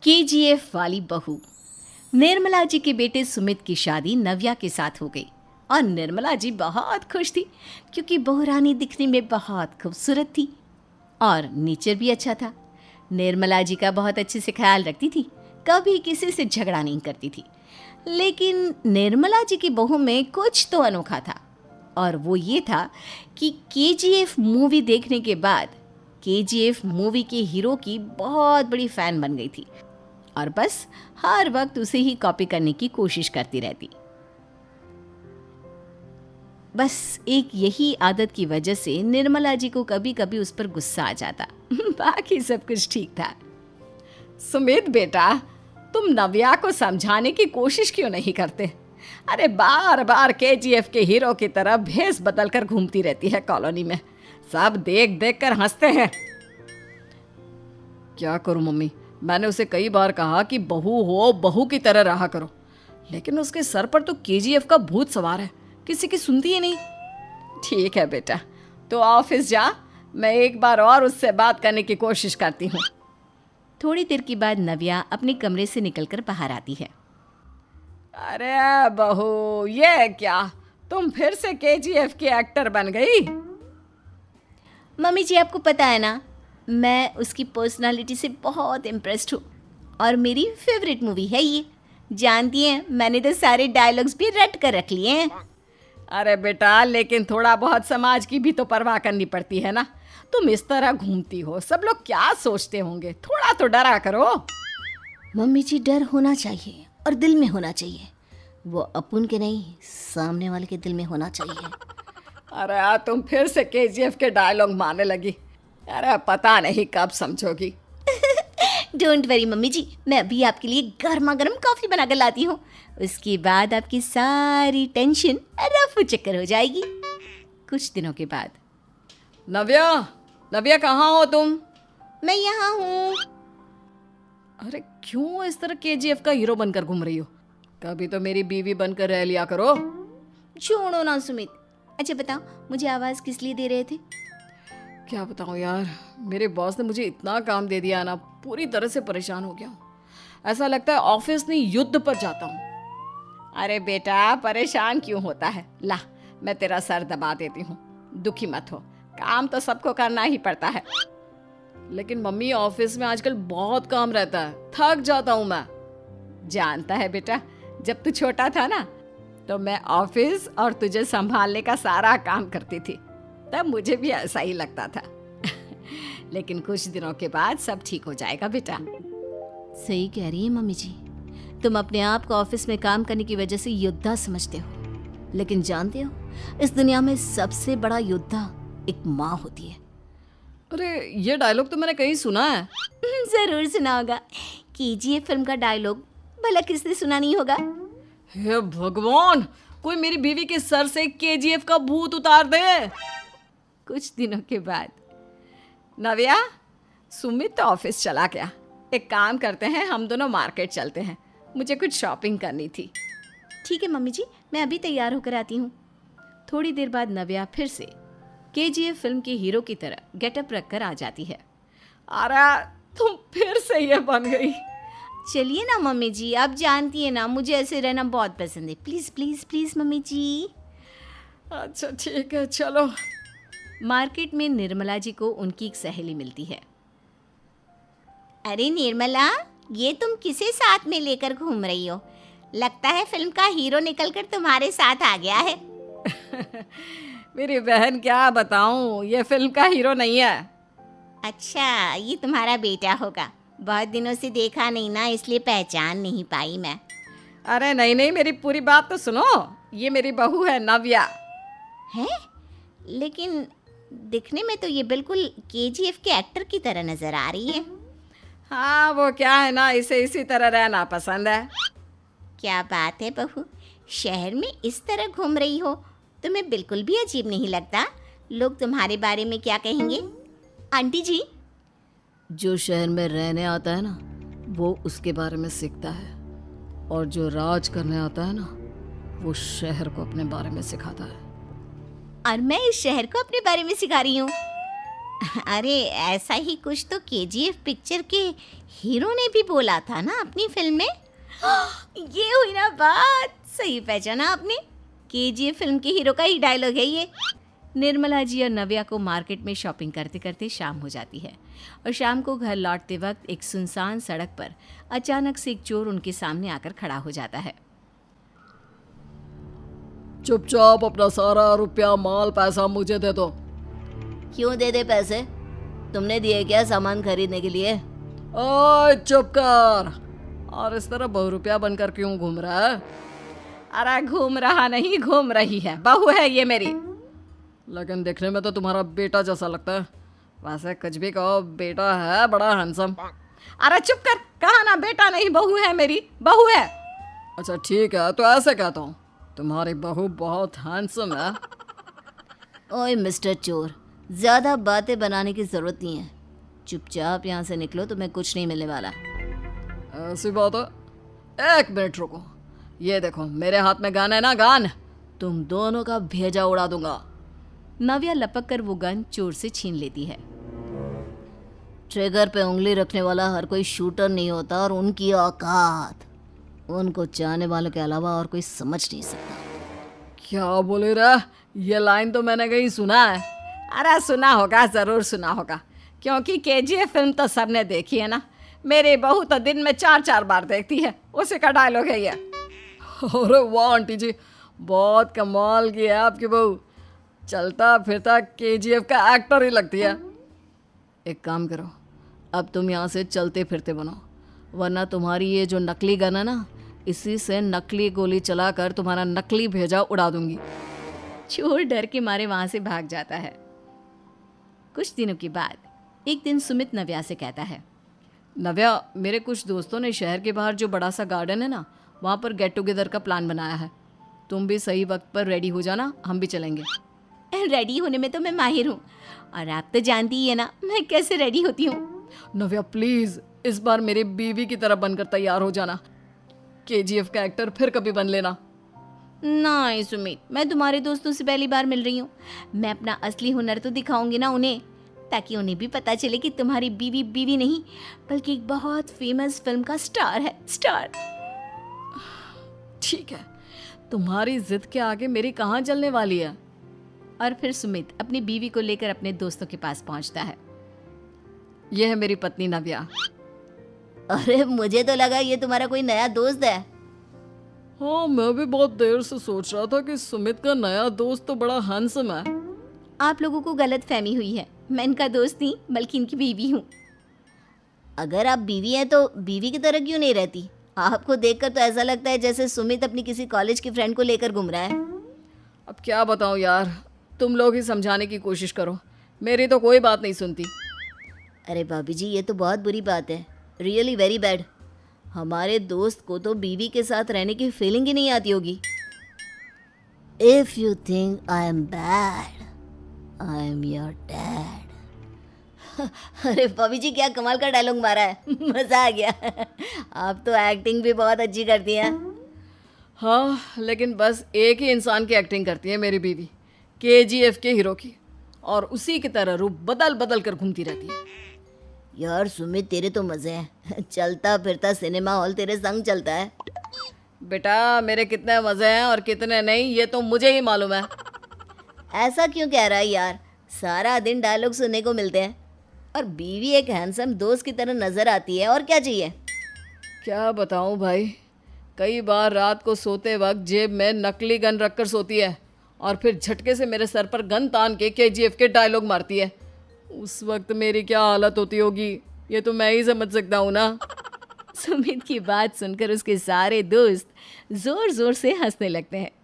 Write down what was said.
KGF वाली बहू। निर्मला जी के बेटे सुमित की शादी नव्या के साथ हो गई और निर्मला जी बहुत खुश थी क्योंकि बहू रानी दिखने में बहुत खूबसूरत थी और नेचर भी अच्छा था। निर्मला जी का बहुत अच्छे से ख्याल रखती थी, कभी किसी से झगड़ा नहीं करती थी। लेकिन निर्मला जी की बहू में कुछ तो अनोखा था और वो ये था कि केजीएफ मूवी देखने के बाद केजीएफ मूवी के हीरो की बहुत बड़ी फ़ैन बन गई थी और बस हर वक्त उसे ही कॉपी करने की कोशिश करती रहती। बस एक यही आदत की वजह से निर्मला जी को कभी कभी उस पर गुस्सा आ जाता। बाकी सब कुछ ठीक था। सुमित बेटा, तुम नव्या को समझाने की कोशिश क्यों नहीं करते? अरे बार बार केजीएफ के हीरो की तरह भेस बदल कर घूमती रहती है कॉलोनी में, सब देख देख कर हंसते हैं। क्या करूं मम्मी, मैंने उसे कई बार कहा कि बहू हो बहू की तरह रहा करो, लेकिन उसके सर पर तो केजीएफ का भूत सवार है, किसी की सुनती ही नहीं। ठीक है बेटा, तो ऑफिस जा, मैं एक बार और उससे बात करने की कोशिश करती हूँ। थोड़ी देर के बाद नव्या अपने कमरे से निकलकर बाहर आती है। अरे बहू, ये क्या, तुम फिर से केजीएफ की एक्टर बन गई? मम्मी जी, आपको पता है ना, मैं उसकी पर्सनालिटी से बहुत इम्प्रेस्ड हूँ और मेरी फेवरेट मूवी है ये। जानती हैं, मैंने तो सारे डायलॉग्स भी रट कर रख लिए हैं। अरे बेटा, लेकिन थोड़ा बहुत समाज की भी तो परवाह करनी पड़ती है ना। तुम इस तरह घूमती हो, सब लोग क्या सोचते होंगे, थोड़ा तो डरा करो। मम्मी जी, डर होना चाहिए और दिल में होना चाहिए, वो अपुन के नहीं सामने वाले के दिल में होना चाहिए। अरे तुम फिर से केजीएफ के डायलॉग मारने लगी। अरे पता नहीं कब समझोगी। डोंट वरी मम्मी जी, मैं अभी आपके लिए गर्मा गर्म कॉफ़ी बना कर लाती हूँ, उसके बाद आपकी सारी टेंशन रफू चक्कर हो जाएगी। कुछ दिनों के बाद। नव्या, नव्या कहाँ हो तुम? मैं यहाँ हूँ। अरे क्यों इस तरह केजीएफ का हीरो बनकर घूम रही हो? कभी तो मेरी बीवी बनकर रह लिया करो। छोड़ो ना सुमित। अच्छा बताओ, मुझे आवाज़ किस लिए दे रहे थे? क्या बताऊँ यार, मेरे बॉस ने मुझे इतना काम दे दिया ना, पूरी तरह से परेशान हो गया हूँ। ऐसा लगता है ऑफिस नहीं युद्ध पर जाता हूँ। अरे बेटा, परेशान क्यों होता है, ला मैं तेरा सर दबा देती हूँ, दुखी मत हो, काम तो सबको करना ही पड़ता है। लेकिन मम्मी, ऑफिस में आजकल बहुत काम रहता है, थक जाता हूँ मैं। जानता है बेटा, जब तू छोटा था ना, तो मैं ऑफिस और तुझे संभालने का सारा काम करती थी, तब मुझे भी ऐसा ही लगता था। लेकिन कुछ दिनों के बाद सब ठीक हो जाएगा बेटा। सही कह रही है मम्मी जी, तुम अपने आप को ऑफिस में काम करने की वजह से योद्धा समझते हो, लेकिन जानते हो, इस दुनिया में सबसे बड़ा योद्धा एक माँ होती है। अरे ये डायलॉग तो मैंने कहीं सुना है। जरूर सुना होगा, केजीएफ फिल्म का डायलॉग, भला किसने सुना नहीं होगा। हे भगवान, कोई मेरी बीवी के सर से केजीएफ का भूत उतार दे। कुछ दिनों के बाद। नव्या, सुमित तो ऑफिस चला गया, एक काम करते हैं, हम दोनों मार्केट चलते हैं, मुझे कुछ शॉपिंग करनी थी। ठीक है मम्मी जी, मैं अभी तैयार होकर आती हूँ। थोड़ी देर बाद नव्या फिर से केजीएफ फिल्म के हीरो की तरह गेटअप रखकर आ जाती है। अरे तुम फिर से ये बन गई। चलिए ना मम्मी जी, आप जानती है ना, मुझे ऐसे रहना बहुत पसंद है। प्लीज़ प्लीज़ प्लीज़ मम्मी जी। अच्छा ठीक है, चलो। मार्केट में निर्मला जी को उनकी एक सहेली मिलती है। अरे निर्मला, ये तुम किसे साथ में लेकर घूम रही हो? लगता है फिल्म का हीरो निकलकर तुम्हारे साथ आ गया है। मेरी बहन, क्या बताऊं, ये फिल्म का हीरो नहीं है। अच्छा, ये तुम्हारा बेटा होगा, बहुत दिनों से देखा नहीं ना, इसलिए पहचान नहीं पाई मैं। अरे नहीं नहीं, मेरी पूरी बात तो सुनो, ये मेरी बहू है नव्या। है? लेकिन दिखने में तो ये बिल्कुल केजीएफ के एक्टर की तरह नजर आ रही है। हाँ, वो क्या है ना, इसे इसी तरह रहना पसंद है। क्या बात है बहू, शहर में इस तरह घूम रही हो, तुम्हें बिल्कुल भी अजीब नहीं लगता? लोग तुम्हारे बारे में क्या कहेंगे? आंटी जी, जो शहर में रहने आता है ना, वो उसके बारे में सीखता है, और जो राज करने आता है ना, वो शहर को अपने बारे में सिखाता है। और मैं इस शहर को अपने बारे में सिखा रही हूँ। अरे ऐसा ही कुछ तो केजीएफ पिक्चर के हीरो ने भी बोला था ना अपनी फिल्म में। ये हुई ना बात, सही पहचाना आपने। केजीएफ फिल्म के हीरो का ही डायलॉग है ये। निर्मला जी और नव्या को मार्केट में शॉपिंग करते करते शाम हो जाती है और शाम को घर लौटते वक्त एक सुनसान सड़क पर अचानक से एक चोर उनके सामने आकर खड़ा हो जाता है। चुपचाप अपना सारा रुपया माल पैसा मुझे दे दो। क्यों दे दे पैसे? तुमने दिए क्या सामान खरीदने के लिए? ओए चुप कर। और इस तरह बहुरुपया बनकर क्यों घूम रहा है? अरे घूम रहा नहीं, घूम रही है, बहू है ये मेरी। लेकिन देखने में तो तुम्हारा बेटा जैसा लगता है। वैसे कुछ भी कहो, बेटा है बड़ा हैंडसम। अरे चुप कर, कहा ना बेटा नहीं बहू है मेरी, बहू है। अच्छा ठीक है, तो ऐसे कहता हूँ, तुम्हारी बहू बहुत हैंडसम है। ओए मिस्टर चोर, ज़्यादा बातें बनाने की ज़रूरत नहीं है। चुपचाप यहाँ से निकलो, तुम्हें कुछ नहीं मिलने वाला। ऐसी बात है। एक मिनट रुको, ये देखो मेरे हाथ में गन है ना, गन। तुम दोनों का भेजा उड़ा दूंगा। नव्या लपक कर वो गन चोर से छीन लेती है। ट्रिगर पे उंगली रखने वाला हर कोई शूटर नहीं होता और उनकी औकात उनको चाहने वालों के अलावा और कोई समझ नहीं सकता। क्या बोले रे? ये लाइन तो मैंने कहीं सुना है। अरे सुना होगा, ज़रूर सुना होगा, क्योंकि केजीएफ फिल्म तो सबने देखी है ना। मेरी बहू तो दिन में 4-4 बार देखती है, उसी का डायलॉग है ये। अरे वाह आंटी जी, बहुत कमाल की है आपकी बहू। चलता फिरता केजीएफ का एक्टर ही लगती है। एक काम करो, अब तुम यहाँ से चलते फिरते बनो, वरना तुम्हारी ये जो नकली गन है ना, इसी से नकली गोली चलाकर तुम्हारा नकली भेजा उड़ा दूंगी। चोर डर के मारे वहां से भाग जाता है। कुछ दिनों के बाद एक दिन सुमित नव्या से कहता है, नव्या, मेरे कुछ दोस्तों ने शहर के बाहर जो बड़ा सा गार्डन है ना, वहाँ पर गेट टुगेदर का प्लान बनाया है। तुम भी सही वक्त पर रेडी हो जाना, हम भी चलेंगे। रेडी होने में तो मैं माहिर हूँ, और आप तो जानती ही है ना मैं कैसे रेडी होती हूँ। नव्या प्लीज, इस बार मेरी बीवी की तरह बनकर तैयार हो जाना। केजीएफ का एक्टर फिर कभी बन लेना। नहीं सुमित, मैं तुम्हारे दोस्तों से पहली बार मिल रही हूँ। मैं अपना असली हुनर तो दिखाऊंगी ना उन्हें, ताकि उन्हें भी पता चले कि तुम्हारी बीवी बीवी नहीं बल्कि एक बहुत फेमस फिल्म का स्टार है, स्टार। ठीक है, तुम्हारी जिद के आगे मेरी कहाँ चलने वाली है। और फिर सुमित अपनी बीवी को लेकर अपने दोस्तों के पास पहुंचता है। यह है मेरी पत्नी नव्या। अरे मुझे तो लगा ये तुम्हारा कोई नया दोस्त है। हाँ, मैं भी बहुत देर से सोच रहा था कि सुमित का नया दोस्त तो बड़ा हैंडसम है। आप लोगों को गलत फहमी हुई है, मैं इनका दोस्त नहीं बल्कि इनकी बीवी हूँ। अगर आप बीवी हैं तो बीवी की तरह क्यों नहीं रहती? आपको देखकर तो ऐसा लगता है जैसे सुमित अपनी किसी कॉलेज की फ्रेंड को लेकर घूम रहा है। अब क्या बताऊँ यार, तुम लोग ही समझाने की कोशिश करो, मेरी तो कोई बात नहीं सुनती। अरे भाभी जी, ये तो बहुत बुरी बात है, रियली वेरी बैड। हमारे दोस्त को तो बीवी के साथ रहने की फीलिंग ही नहीं आती होगी। If you think I am bad, I am your dad. अरे भाभी जी, क्या कमाल का डायलॉग मारा है, मजा आ गया। आप तो एक्टिंग भी बहुत अच्छी करती हैं। हाँ, लेकिन बस एक ही इंसान की एक्टिंग करती है मेरी बीवी, केजीएफ के हीरो की, और उसी की तरह रूप बदल बदल कर घूमती रहती है। यार सुमित, तेरे तो मजे हैं, चलता फिरता सिनेमा हॉल तेरे संग चलता है। बेटा, मेरे कितने मजे हैं और कितने नहीं ये तो मुझे ही मालूम है। ऐसा क्यों कह रहा है यार, सारा दिन डायलॉग सुनने को मिलते हैं और बीवी एक हैंडसम दोस्त की तरह नजर आती है, और क्या चाहिए। क्या बताऊं भाई, कई बार रात को सोते वक्त जेब में नकली गन रखकर सोती है और फिर झटके से मेरे सर पर गन तान के केजीएफ के डायलॉग मारती है। उस वक्त मेरी क्या हालत होती होगी ये तो मैं ही समझ सकता हूँ ना। सुमित की बात सुनकर उसके सारे दोस्त जोर जोर से हंसने लगते हैं।